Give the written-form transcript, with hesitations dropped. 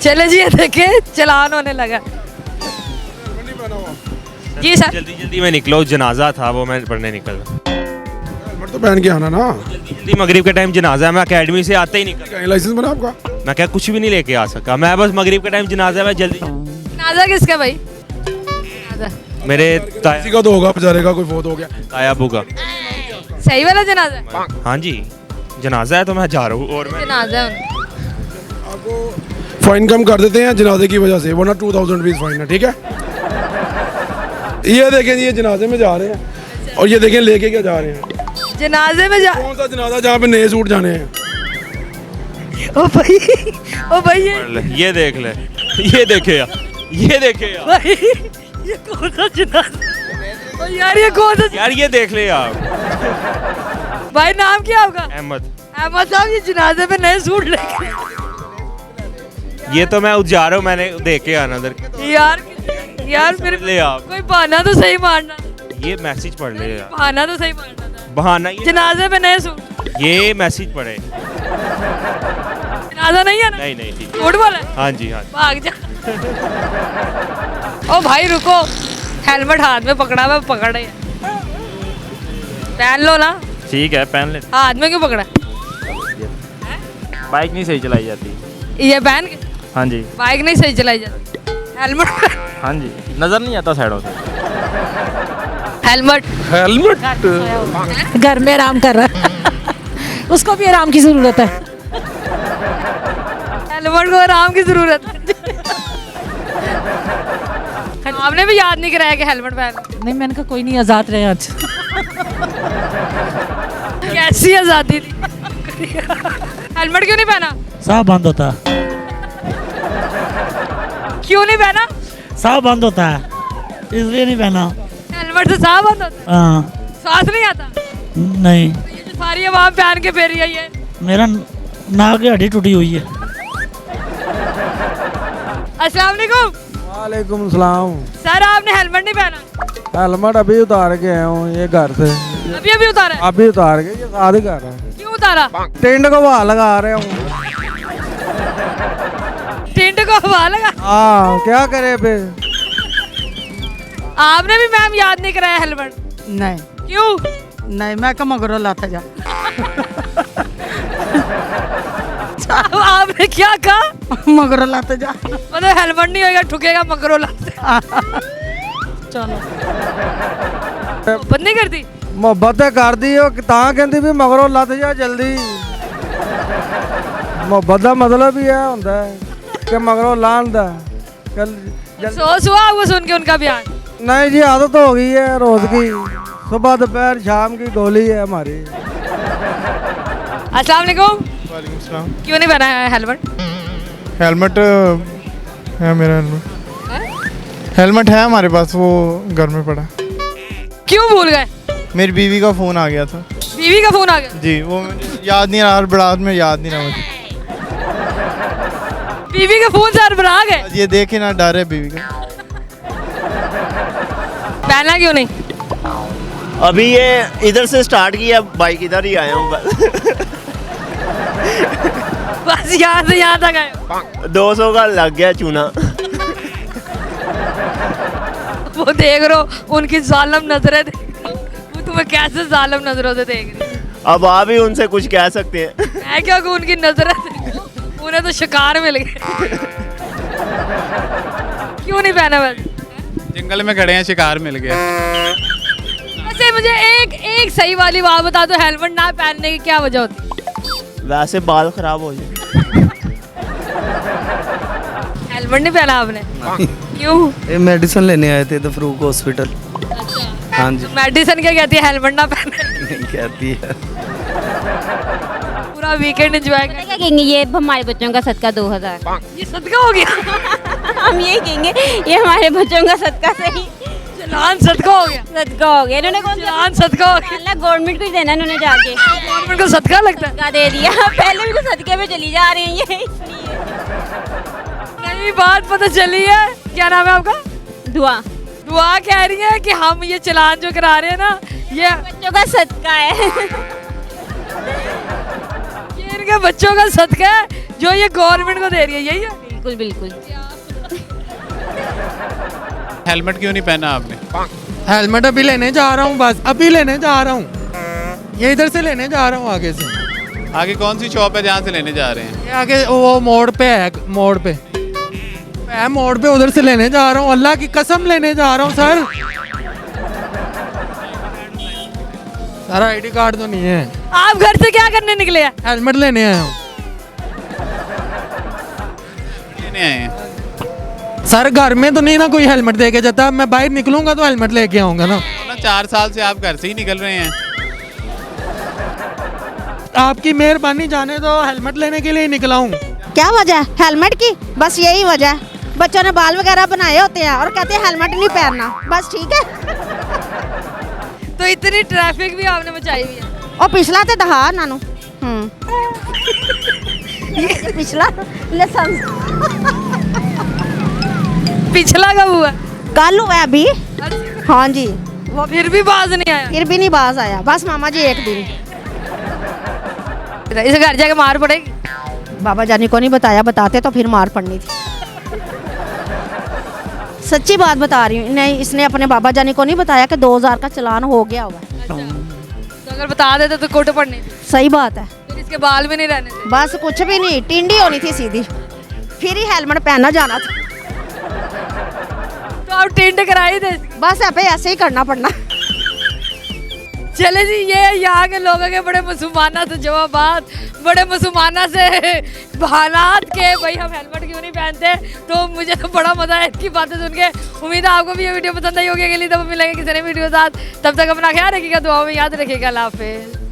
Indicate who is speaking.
Speaker 1: चले जी, ये देखे चलान होने लगा। जी सर।
Speaker 2: जल्दी जल्दी में निकलो, जनाजा था वो मैं पढ़ने निकल।
Speaker 3: हेलमेट तो पहन के आना ना।
Speaker 2: जल्दी जल्दी मगरिब के टाइम जनाजा है, मैं अकेडमी से आते ही निकल।
Speaker 3: लाइसेंस बना आपका?
Speaker 2: मैं क्या कुछ भी नहीं लेके आ सका, मैं बस मगरिब के टाइम जनाजा में जल्दी।
Speaker 1: जनाजा किसका भाई? जनाजा
Speaker 2: मेरे
Speaker 3: किसी का तो होगा बेचारे का, कोई फोत हो गया।
Speaker 2: ताया अबू का।
Speaker 1: सही वाला जनाजा?
Speaker 2: हाँ जी, जनाजा है तो मैं जा रहा हूँ। और मैं
Speaker 1: जनाजा है।
Speaker 3: आपको फाइन कम कर देते हैं जनाजे की वजह से, वरना 2000 रुपीज फाइन है, ठीक है? ये देखें जी, ये जनाजे में जा रहे हैं और ये देखें लेके क्या जा रहे हैं।
Speaker 1: जनाजे में जा।
Speaker 3: कौन सा जनाजा जहाँ पे नए सूट जाने हैं?
Speaker 1: ओ भाई
Speaker 2: ये देख ले, ये देखे यार, ये देखे यार,
Speaker 1: भाई ये कौन सा जनाजा? ओ यार ये कौन सा?
Speaker 2: यार ये देख ले यार।
Speaker 1: भाई नाम क्या आपका?
Speaker 2: अहमद।
Speaker 1: अहमद साहब, ये जनाजे में नए सूट लेके।
Speaker 2: ये तो मैं जा रहा हूँ, मैंने देख के आना उधर।
Speaker 1: यार मेरे
Speaker 2: ले आप,
Speaker 1: कोई बहाना तो सही मारना।
Speaker 2: ये मैसेज पढ़ ले यार।
Speaker 1: बहाना तो सही मारना था।
Speaker 2: बहाना ये,
Speaker 1: जनाजे में नए सूट।
Speaker 2: ये मैसेज पढ़े।
Speaker 1: जनाजा नहीं है ना?
Speaker 2: नहीं नहीं ठीक।
Speaker 1: झूठ बोला है?
Speaker 2: हाँ जी हाँ जी।
Speaker 1: भाग जा। ओ भाई रुको, हेलमेट हाथ में पकड़ा हुआ, पकड़े पहन लो ना।
Speaker 2: ठीक है पहन ले।
Speaker 1: हाथ में क्यों पकड़ा?
Speaker 2: बाइक नहीं सही चलाई जाती।
Speaker 1: ये पहन के?
Speaker 2: हाँ जी।
Speaker 1: बाइक नहीं सही चलाई जाती। हेलमेट।
Speaker 2: हाँ जी, नजर नहीं आता साइडों से।
Speaker 1: हेलमेट।
Speaker 3: हेलमेट
Speaker 4: घर में आराम कर रहा है। उसको भी आराम की जरूरत है।
Speaker 1: हेलमेट को आराम की जरूरत है। आपने भी याद नहीं कराया कि हेलमेट पहन।
Speaker 4: नहीं, मैंने कहा कोई नहीं, आजाद रहे आज।
Speaker 1: कैसी आजादी थी। हेलमेट क्यों नहीं पहना?
Speaker 5: साह बंद होता है,
Speaker 1: क्यों नहीं पहना?
Speaker 5: साह बंद होता है इसलिए नहीं पहना।
Speaker 1: हेलमेट से साह बंद होता है?
Speaker 5: हाँ।
Speaker 1: सांस नहीं आता?
Speaker 5: नहीं,
Speaker 1: तो ये जो सारी आवाम पहन के फिर रही है।
Speaker 5: मेरा नाक की हड्डी टूटी हुई है।
Speaker 1: अस्सलाम वालेकुम।
Speaker 6: वालेकुम सलाम।
Speaker 1: सर आपने हेलमेट नहीं पहना?
Speaker 6: हेलमेट अभी उतार के आया हूँ ये घर से।
Speaker 1: अभी उतारा है?
Speaker 6: अभी उतार के, ये शादी कर रहा है।
Speaker 1: क्यों उतारा?
Speaker 6: टेंट को हवा लगा रहे हूँ।
Speaker 1: टेंट को हवा लगा?
Speaker 6: हाँ, क्या करे फिर।
Speaker 1: आपने भी मैम याद नहीं कराया हेलमेट?
Speaker 4: नहीं
Speaker 1: क्यों?
Speaker 4: नहीं, मैं कम मगरो लाता जा।
Speaker 1: आपने क्या कहा?
Speaker 4: मगरो लाते जा।
Speaker 1: मतलब हेलमेट नहीं होगा, ठुकेगा मकरो लाते।
Speaker 4: चलो,
Speaker 1: मोहब्बत नहीं करती?
Speaker 6: मोहब्बत कर दी हो तां कहती भी मगरों लत जा जल्दी। मोहब्बत का मतलब ही है होंदा है कि मगरों लान दा।
Speaker 1: अफसोस हुआ आपको सुन के उनका बयान?
Speaker 6: नहीं जी, आदत हो गई है रोज की, सुबह दोपहर शाम की गोली है हमारी।
Speaker 1: अस्सलाम वालेकुम।
Speaker 7: वालेकुम सलाम।
Speaker 1: क्यों नहीं पहना है हेलमेट?
Speaker 7: हेलमेट है मेरा, हेलमेट है हमारे पास, वो घर में पड़ा।
Speaker 1: क्यों भूल गए?
Speaker 7: मेरी बीवी का फ़ोन आ गया था।
Speaker 1: बीवी का फोन आ गया?
Speaker 7: जी, वो मुझे याद नहीं रहा, बरात में याद नहीं रहा मुझे।
Speaker 1: बीवी का फोन सर बना गए?
Speaker 7: ये देखे ना, डर है बीवी का।
Speaker 1: पहना क्यों नहीं?
Speaker 8: अभी ये इधर से स्टार्ट किया, बाइक इधर ही आया हूँ बस।
Speaker 1: बस यहाँ से यहाँ तक आए?
Speaker 8: 200 का लग गया चूना।
Speaker 1: वो देख रहो उनकी जालिम नजरें, वो तुम्हें कैसे जालिम नजरों से देख रही।
Speaker 8: अब आप ही उनसे कुछ कह सकते हैं।
Speaker 1: मैं क्या कहूँ, उनकी नजरें उन्हें तो शिकार मिल गए। क्यों नहीं पहना? बस
Speaker 9: जंगल में खड़े हैं, शिकार मिल गया।
Speaker 1: वैसे मुझे एक सही वाली बात बता दो, हेलमेट ना पहनने की क्या वजह होती?
Speaker 8: वैसे बाल खराब हो जाए।
Speaker 1: हेलमेट नहीं पहना आपने? क्यों?
Speaker 10: ये मेडिसिन लेने आए थे फरूक हॉस्पिटल। हाँ जी।
Speaker 1: मेडिसिन क्या कहती है हेलमेट ना पहने?
Speaker 10: नहीं कहती है।
Speaker 1: पूरा वीकेंड एंजॉय
Speaker 11: क्या कहेंगे, ये हमारे बच्चों का सदका 2000।
Speaker 1: ये सदका हो गया?
Speaker 11: हम ये कहेंगे ये हमारे बच्चों का सदका सही।
Speaker 1: चलान सदका हो गया?
Speaker 11: सदका हो गया। इन्होंने कौन
Speaker 1: चलान सदका हो गया?
Speaker 11: गवर्नमेंट को ही देना इन्होंने जाके।
Speaker 1: गवर्नमेंट को सदका लगता है?
Speaker 11: सदका दे दिया। पहले भी तो सदके में चली जा रही हैं ये, इसलिए।
Speaker 1: नई बात पता चली है। क्या नाम है आपका?
Speaker 11: दुआ।
Speaker 1: दुआ कह रही है कि हम ये चलान जो करा रहे हैं ना, ये
Speaker 11: बच्चों का सदका है।
Speaker 1: ये इनके बच्चों का सदका है जो ये गवर्नमेंट को दे रही है, यही है?
Speaker 11: बिल्कुल बिल्कुल।
Speaker 9: हेलमेट क्यों नहीं पहना आपने?
Speaker 6: हेलमेट अभी लेने जा रहा हूँ, बस अभी लेने जा रहा हूँ। ये इधर से लेने जा रहा हूँ आगे से।
Speaker 9: आगे कौन सी शॉप है जहाँ से लेने जा रहे हैं?
Speaker 6: ये आगे वो मोड़ पे है, मोड़ पे है, मोड़ पे उधर से लेने जा रहा हूँ। अल्लाह की कसम लेने जा रहा हूँ सर। सर आईडी कार्ड तो नहीं है।
Speaker 1: आप घर से क्या करने निकले हैं?
Speaker 6: हेलमेट लेने आया हूँ
Speaker 9: लेने आए हैं।
Speaker 6: सर। घर में तो नहीं ना कोई हेलमेट दे के जाता, मैं बाहर निकलूंगा तो हेलमेट लेके आऊंगा ना।
Speaker 9: तो ना 4 साल से आप घर से ही निकल रहे हैं।
Speaker 6: आपकी मेहरबानी, जाने दो, हेलमेट लेने के लिए निकला हूँ।
Speaker 4: क्या वजह है हेलमेट की? बस यही वजह है, बच्चों ने बाल वगैरह बनाए होते हैं और कहते हैं हेलमेट नहीं पहनना, बस ठीक है।
Speaker 1: तो इतनी ट्रैफिक भी आपने मचाई हुई है।
Speaker 4: और पिछला तो दहा नानू पिछला लाइसेंस
Speaker 1: पिछला कब हुआ?
Speaker 4: कल हुआ अभी। हाँ जी।
Speaker 1: वो फिर भी बाज नहीं आया।
Speaker 4: फिर भी नहीं बाज आया, बस मामा जी एक दिन।
Speaker 1: इसे घर जाके मार पड़ेगी।
Speaker 4: बाबा जानी को नहीं बताया, बताते तो फिर मार पड़नी थी। सच्ची बात बता रही हूँ। नहीं, इसने अपने बाबा जानी को नहीं बताया कि 2000 का चालान हो गया हुआ है।
Speaker 1: तो अगर बता देते तो कोट पड़नी थी।
Speaker 4: सही बात है।
Speaker 1: फिर इसके बाल भी नहीं रहने थे।
Speaker 4: बस कुछ भी नहीं, टिंडी होनी थी सीधी, फिर ही हेलमेट पहनना जाना था।
Speaker 1: तो आप टेंट कराई थे।
Speaker 4: बस अब ऐसे ही करना पड़ना।
Speaker 1: चले जी, ये यहाँ के लोगों के बड़े मुसलमाना से जवाबात, बड़े मुसलमाना से बहानात के भाई हम हेलमेट क्यों नहीं पहनते। तो मुझे तो बड़ा मजा है इनकी बातें सुन के। उम्मीद है आपको भी ये वीडियो पसंद आई होगी। अगली दफा मिलेंगे किसी नई वीडियो के साथ। तब तक अपना ख्याल रखिएगा, दुआओं में याद रखिएगा। अल्लाह हाफिज़।